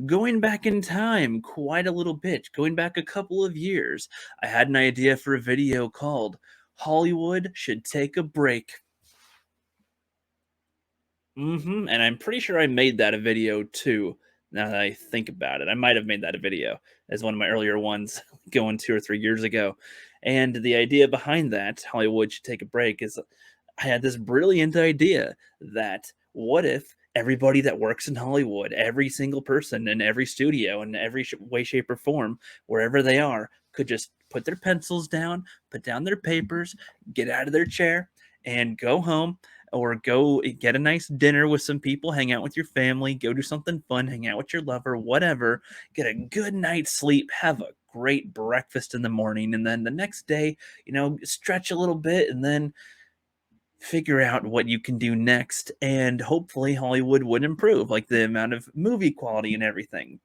going back in time quite a little bit, going back a couple of years, I had an idea for a video called Hollywood Should Take a Break. And I'm pretty sure I made that a video too. Now that I think about it, I might have made that a video as one of my earlier ones going 2 or 3 years ago. And the idea behind that, Hollywood should take a break, is I had this brilliant idea that what if everybody that works in Hollywood, every single person in every studio in every way, shape, or form, wherever they are, could just put their pencils down, put down their papers, get out of their chair, and go home or go get a nice dinner with some people, hang out with your family, go do something fun, hang out with your lover, whatever, get a good night's sleep, have a great breakfast in the morning, and then the next day, stretch a little bit and then figure out what you can do next. And hopefully, Hollywood would improve, like the amount of movie quality and everything.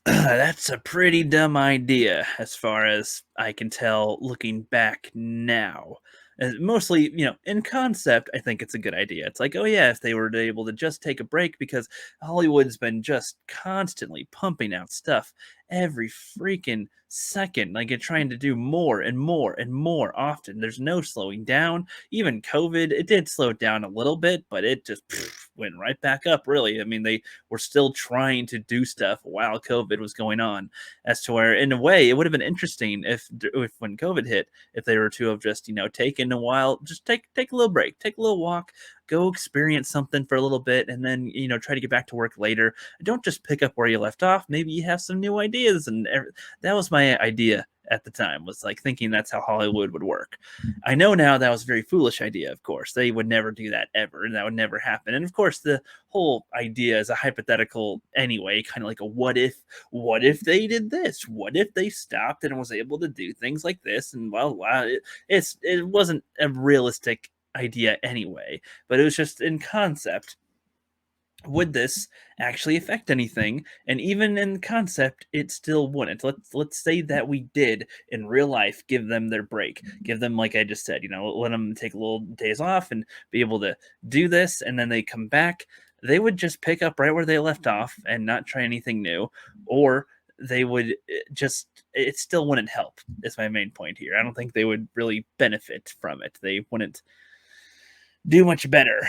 That's a pretty dumb idea, as far as I can tell looking back now. Mostly, in concept, I think it's a good idea. It's like, oh yeah, if they were able to just take a break, because Hollywood's been just constantly pumping out stuff every freaking second, like it's trying to do more and more and more often. There's no slowing down. Even COVID, it did slow down a little bit, but it just went right back up, really. I mean, they were still trying to do stuff while COVID was going on, as to where, in a way, it would have been interesting if when COVID hit, if they were to have just taken a while, just take a little break, take a little walk, go experience something for a little bit, and then try to get back to work later. Don't just pick up where you left off. Maybe you have some new ideas, and that was my idea at the time, was like thinking that's how Hollywood would work. I know now that was a very foolish idea. Of course, they would never do that ever, and that would never happen. And of course, the whole idea is a hypothetical anyway, kind of like a what if they did this, what if they stopped and was able to do things like this, and well, wow, it wasn't a realistic idea anyway, but it was just in concept. Would this actually affect anything? And even in concept, it still wouldn't. Let's say that we did in real life give them their break, give them, like I just said, let them take a little days off and be able to do this, and then they come back. They would just pick up right where they left off and not try anything new, or they would just, it still wouldn't help. Is my main point here. I don't think they would really benefit from it. They wouldn't do much better.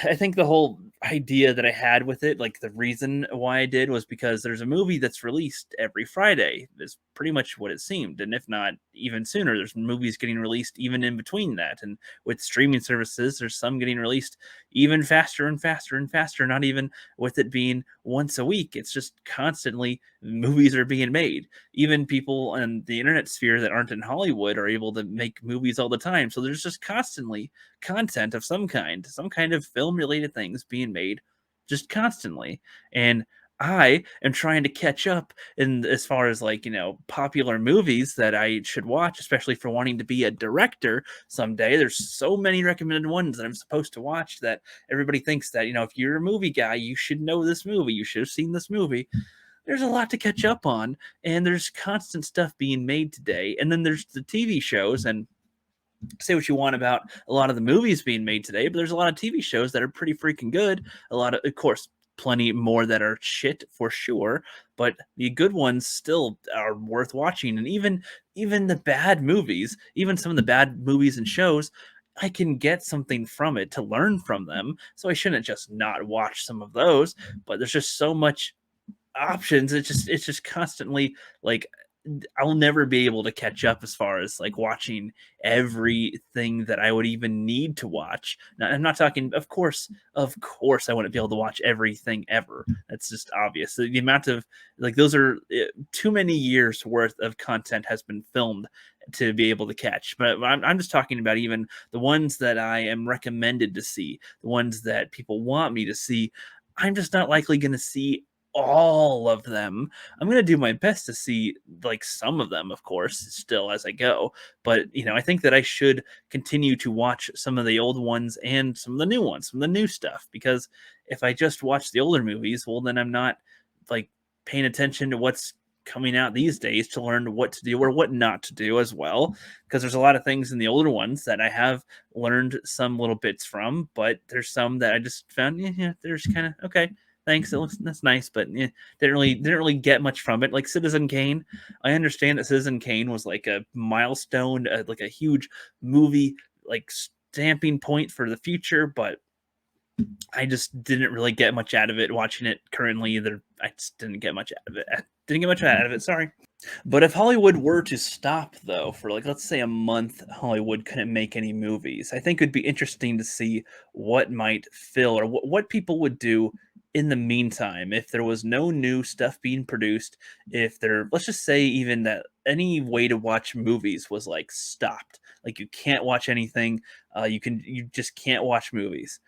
I think the whole idea that I had with it, like the reason why I did, was because there's a movie that's released every Friday, is pretty much what it seemed. And if not even sooner, there's movies getting released even in between that. And with streaming services, there's some getting released even faster and faster and faster, not even with it being once a week. It's just constantly movies are being made. Even people in the internet sphere that aren't in Hollywood are able to make movies all the time. So there's just constantly content of some kind of film related things being made just constantly. And I am trying to catch up in as far as, like, popular movies that I should watch, especially for wanting to be a director someday. There's so many recommended ones that I'm supposed to watch that everybody thinks that, if you're a movie guy, you should know this movie. You should have seen this movie. There's a lot to catch up on, and there's constant stuff being made today. And then there's the TV shows, and say what you want about a lot of the movies being made today, but there's a lot of TV shows that are pretty freaking good. A lot of course, plenty more that are shit for sure, but the good ones still are worth watching. And even the bad movies, even some of the bad movies and shows, I can get something from it to learn from them. So I shouldn't just not watch some of those. But there's just so much options. It's just constantly like I'll never be able to catch up as far as like watching everything that I would even need to watch. Now, I'm not talking, of course, I wouldn't be able to watch everything ever. That's just obvious. The amount of, like, those are too many years worth of content has been filmed to be able to catch. But I'm just talking about even the ones that I am recommended to see, the ones that people want me to see. I'm just not likely going to see all of them. I'm going to do my best to see like some of them, of course, still as I go. But, I think that I should continue to watch some of the old ones and some of the new ones, some of the new stuff, because if I just watch the older movies, well, then I'm not like paying attention to what's coming out these days to learn what to do or what not to do as well. Because there's a lot of things in the older ones that I have learned some little bits from, but there's some that I just found, yeah, yeah there's kind of okay. Thanks, it looks that's nice, but yeah, didn't really get much from it. Like Citizen Kane, I understand that Citizen Kane was like a milestone, like a huge movie, like stamping point for the future, but I just didn't really get much out of it watching it currently either. I just didn't get much out of it. Didn't get much out of it. Sorry. But if Hollywood were to stop, though, for like, let's say a month, Hollywood couldn't make any movies, I think it'd be interesting to see what might fill or what people would do in the meantime if there was no new stuff being produced. If there, let's just say, even that any way to watch movies was like stopped, like you can't watch anything, you just can't watch movies.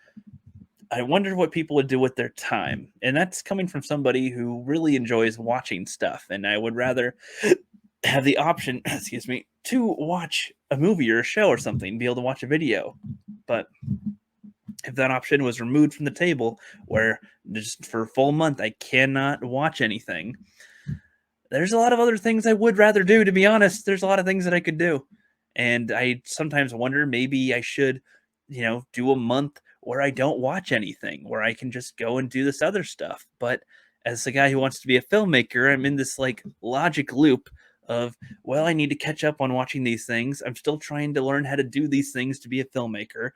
I wondered what people would do with their time. And that's coming from somebody who really enjoys watching stuff. And I would rather have the option, excuse me, to watch a movie or a show or something, be able to watch a video. But if that option was removed from the table, where just for a full month I cannot watch anything, there's a lot of other things I would rather do, to be honest. There's a lot of things that I could do. And I sometimes wonder maybe I should, do a month where I don't watch anything, where I can just go and do this other stuff. But as a guy who wants to be a filmmaker, I'm in this like logic loop of, well, I need to catch up on watching these things. I'm still trying to learn how to do these things to be a filmmaker.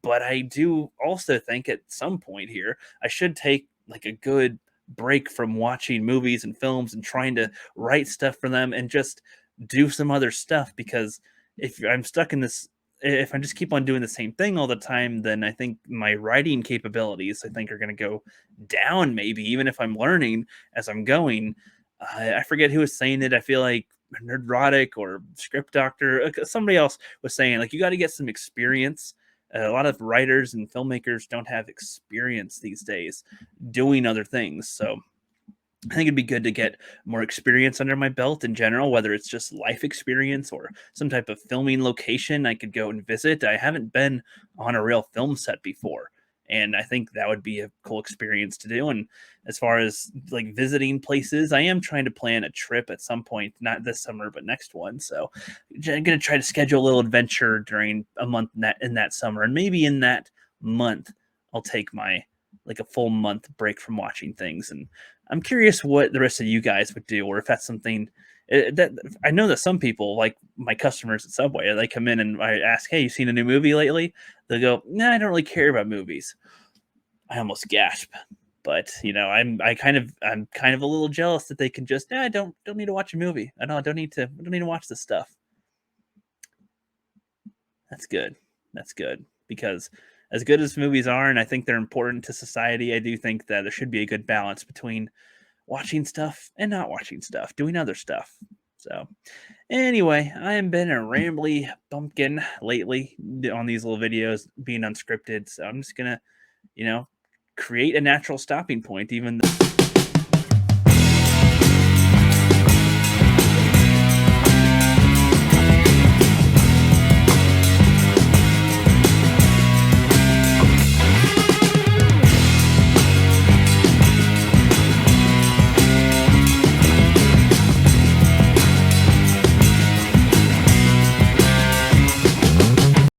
But I do also think at some point here, I should take like a good break from watching movies and films and trying to write stuff for them and just do some other stuff. Because if I'm stuck in this, if I just keep on doing the same thing all the time, then I think my writing capabilities, I think, are going to go down, maybe even if I'm learning as I'm going. I forget who was saying it. I feel like Nerdrotic or Script Doctor, somebody else was saying, like, you got to get some experience. A lot of writers and filmmakers don't have experience these days doing other things. So I think it'd be good to get more experience under my belt in general, whether it's just life experience or some type of filming location I could go and visit. I haven't been on a real film set before, and I think that would be a cool experience to do. And as far as like visiting places, I am trying to plan a trip at some point, not this summer, but next one. So I'm going to try to schedule a little adventure during a month in that summer, and maybe in that month I'll take my like a full month break from watching things. And I'm curious what the rest of you guys would do, or if that's something that I know that some people, like my customers at Subway, they come in and I ask, "Hey, you seen a new movie lately?" They go, "Nah, I don't really care about movies." I almost gasp, but I'm kind of a little jealous that they can just, "Yeah, I don't need to watch a movie. I don't need to watch this stuff." That's good. That's good because as good as movies are, and I think they're important to society, I do think that there should be a good balance between watching stuff and not watching stuff, doing other stuff. So, anyway, I have been a rambly bumpkin lately on these little videos, being unscripted. So I'm just gonna, you know, create a natural stopping point, even though